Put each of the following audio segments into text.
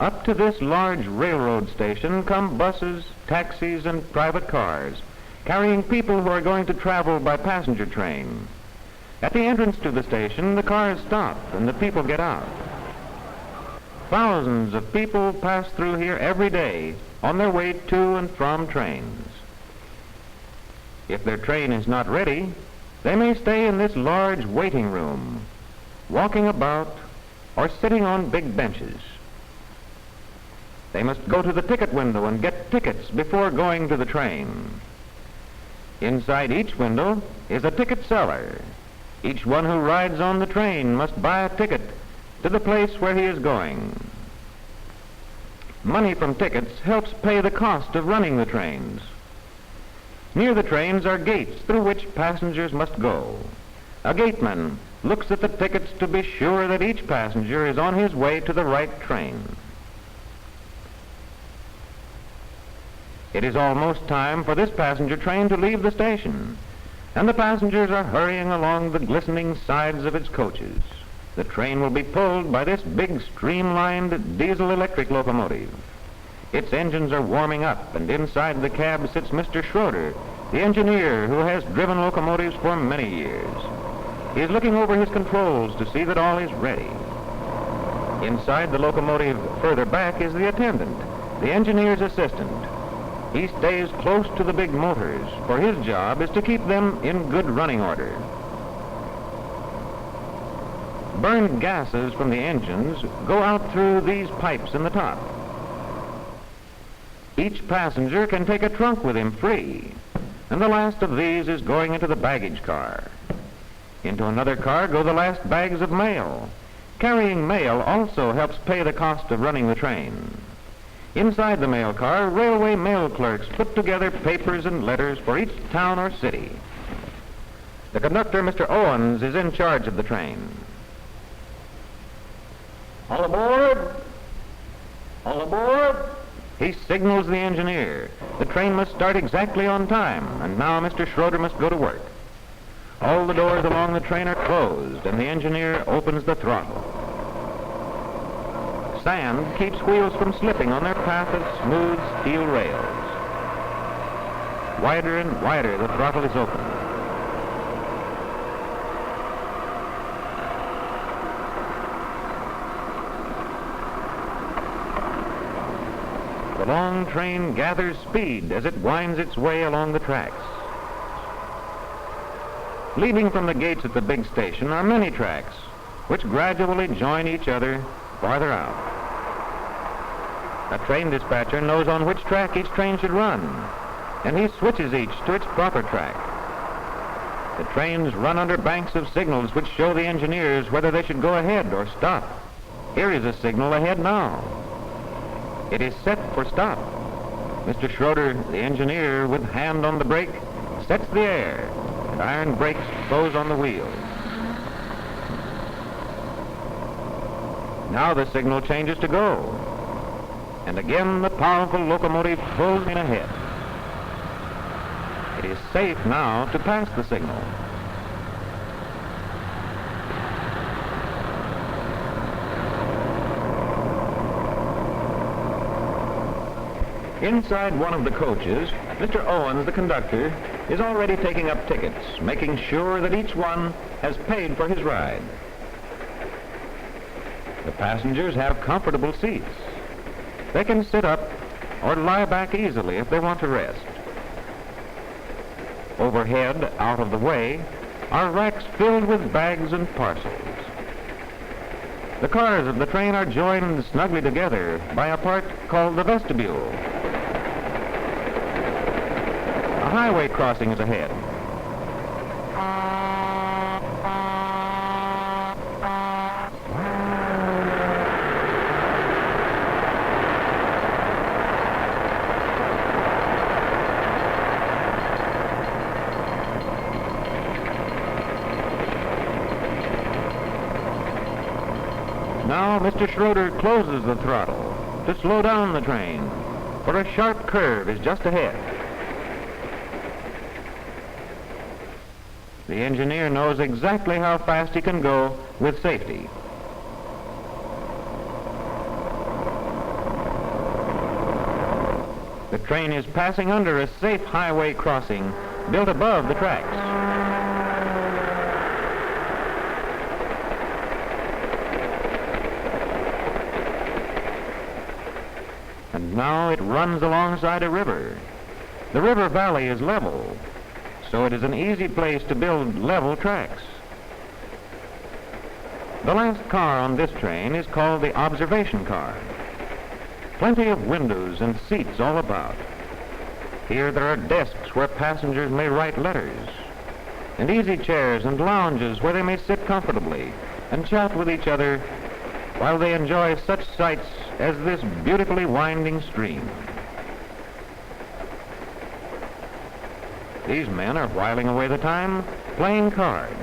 Up to this large railroad station come buses, taxis, and private cars, carrying people who are going to travel by passenger train. At the entrance to the station, the cars stop and the people get out. Thousands of people pass through here every day on their way to and from trains. If their train is not ready, they may stay in this large waiting room, walking about or sitting on big benches. They must go to the ticket window and get tickets before going to the train. Inside each window is a ticket seller. Each one who rides on the train must buy a ticket to the place where he is going. Money from tickets helps pay the cost of running the trains. Near the trains are gates through which passengers must go. A gateman looks at the tickets to be sure that each passenger is on his way to the right train. It is almost time for this passenger train to leave the station, and the passengers are hurrying along the glistening sides of its coaches. The train will be pulled by this big streamlined diesel-electric locomotive. Its engines are warming up, and inside the cab sits Mr. Schroeder, the engineer who has driven locomotives for many years. He is looking over his controls to see that all is ready. Inside the locomotive further back is the attendant, the engineer's assistant. He stays close to the big motors, for his job is to keep them in good running order. Burned gases from the engines go out through these pipes in the top. Each passenger can take a trunk with him free, and the last of these is going into the baggage car. Into another car go the last bags of mail. Carrying mail also helps pay the cost of running the train. Inside the mail car, railway mail clerks put together papers and letters for each town or city. The conductor, Mr. Owens, is in charge of the train. All aboard! All aboard! He signals the engineer. The train must start exactly on time, and now Mr. Schroeder must go to work. All the doors along the train are closed, and the engineer opens the throttle. Sand keeps wheels from slipping on their path of smooth steel rails. Wider and wider the throttle is opened. The long train gathers speed as it winds its way along the tracks. Leading from the gates at the big station are many tracks, which gradually join each other farther out. A train dispatcher knows on which track each train should run, and he switches each to its proper track. The trains run under banks of signals which show the engineers whether they should go ahead or stop. Here is a signal ahead now. It is set for stop. Mr. Schroeder, the engineer, with hand on the brake, sets the air, and iron brakes close on the wheels. Now the signal changes to go, and again the powerful locomotive pulls in ahead. It is safe now to pass the signal. Inside one of the coaches, Mr. Owens, the conductor, is already taking up tickets, making sure that each one has paid for his ride. The passengers have comfortable seats. They can sit up or lie back easily if they want to rest. Overhead, out of the way, are racks filled with bags and parcels. The cars of the train are joined snugly together by a part called the vestibule. A highway crossing is ahead. Now Mr. Schroeder closes the throttle to slow down the train, for a sharp curve is just ahead. The engineer knows exactly how fast he can go with safety. The train is passing under a safe highway crossing built above the tracks. And now it runs alongside a river. The river valley is level, so it is an easy place to build level tracks. The last car on this train is called the observation car. Plenty of windows and seats all about. Here there are desks where passengers may write letters, and easy chairs and lounges where they may sit comfortably and chat with each other while they enjoy such sights as this beautifully winding stream. These men are whiling away the time playing cards.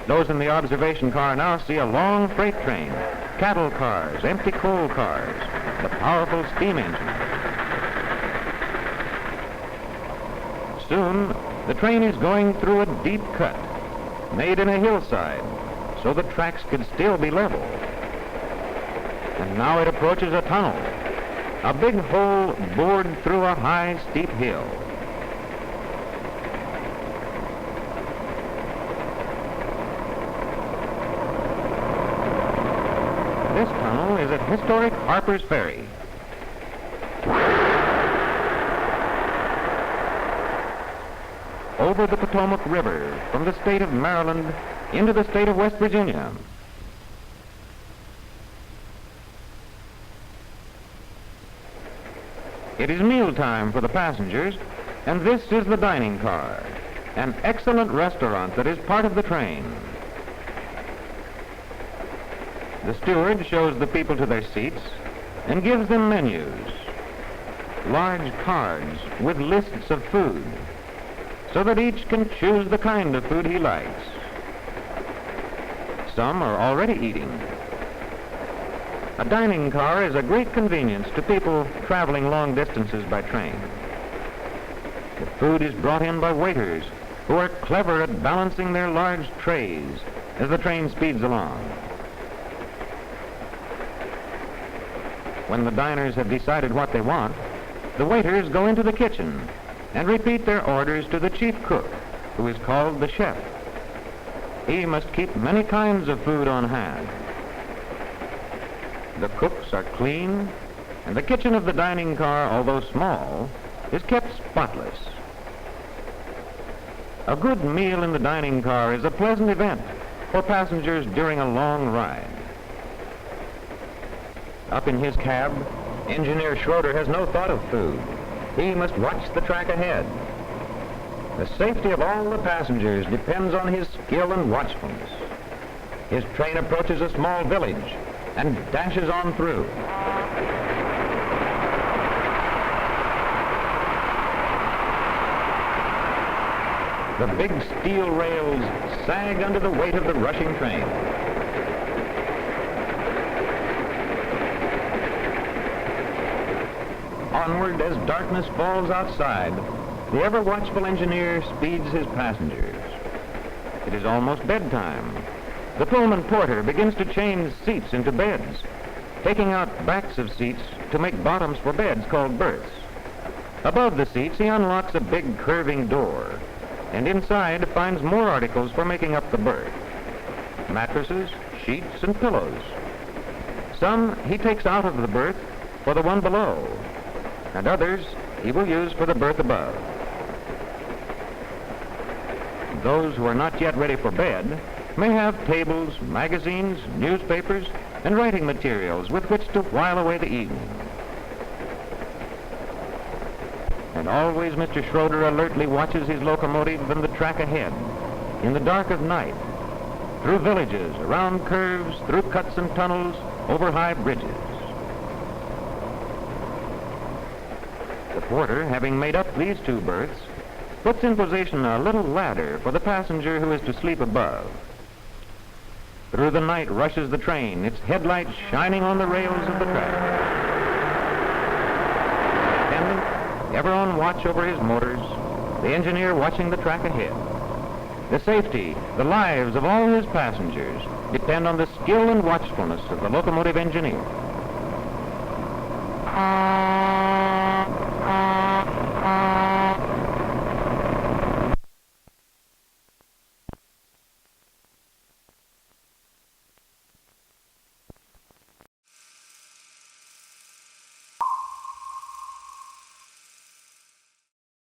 Those in the observation car now see a long freight train, cattle cars, empty coal cars, the powerful steam engine. Soon, the train is going through a deep cut, made in a hillside, so the tracks could still be level. And now it approaches a tunnel, a big hole bored through a high, steep hill. This tunnel is at historic Harper's Ferry. Over the Potomac River from the state of Maryland into the state of West Virginia. It is mealtime for the passengers, and this is the dining car, an excellent restaurant that is part of the train. The steward shows the people to their seats and gives them menus, large cards with lists of food, so that each can choose the kind of food he likes. Some are already eating. A dining car is a great convenience to people traveling long distances by train. The food is brought in by waiters who are clever at balancing their large trays as the train speeds along. When the diners have decided what they want, the waiters go into the kitchen and repeat their orders to the chief cook, who is called the chef. He must keep many kinds of food on hand. The cooks are clean, and the kitchen of the dining car, although small, is kept spotless. A good meal in the dining car is a pleasant event for passengers during a long ride. Up in his cab, Engineer Schroeder has no thought of food. He must watch the track ahead. The safety of all the passengers depends on his skill and watchfulness. His train approaches a small village and dashes on through. The big steel rails sag under the weight of the rushing train. Onward as darkness falls outside, the ever-watchful engineer speeds his passengers. It is almost bedtime. The Pullman Porter begins to change seats into beds, taking out backs of seats to make bottoms for beds called berths. Above the seats, he unlocks a big curving door, and inside finds more articles for making up the berth: mattresses, sheets, and pillows. Some he takes out of the berth for the one below, and others he will use for the berth above. Those who are not yet ready for bed may have tables, magazines, newspapers, and writing materials with which to while away the evening. And always Mr. Schroeder alertly watches his locomotive and the track ahead, in the dark of night, through villages, around curves, through cuts and tunnels, over high bridges. The porter, having made up these two berths, puts in position a little ladder for the passenger who is to sleep above. Through the night rushes the train, its headlights shining on the rails of the track. Attendant, ever on watch over his motors, the engineer watching the track ahead. The safety, the lives of all his passengers depend on the skill and watchfulness of the locomotive engineer.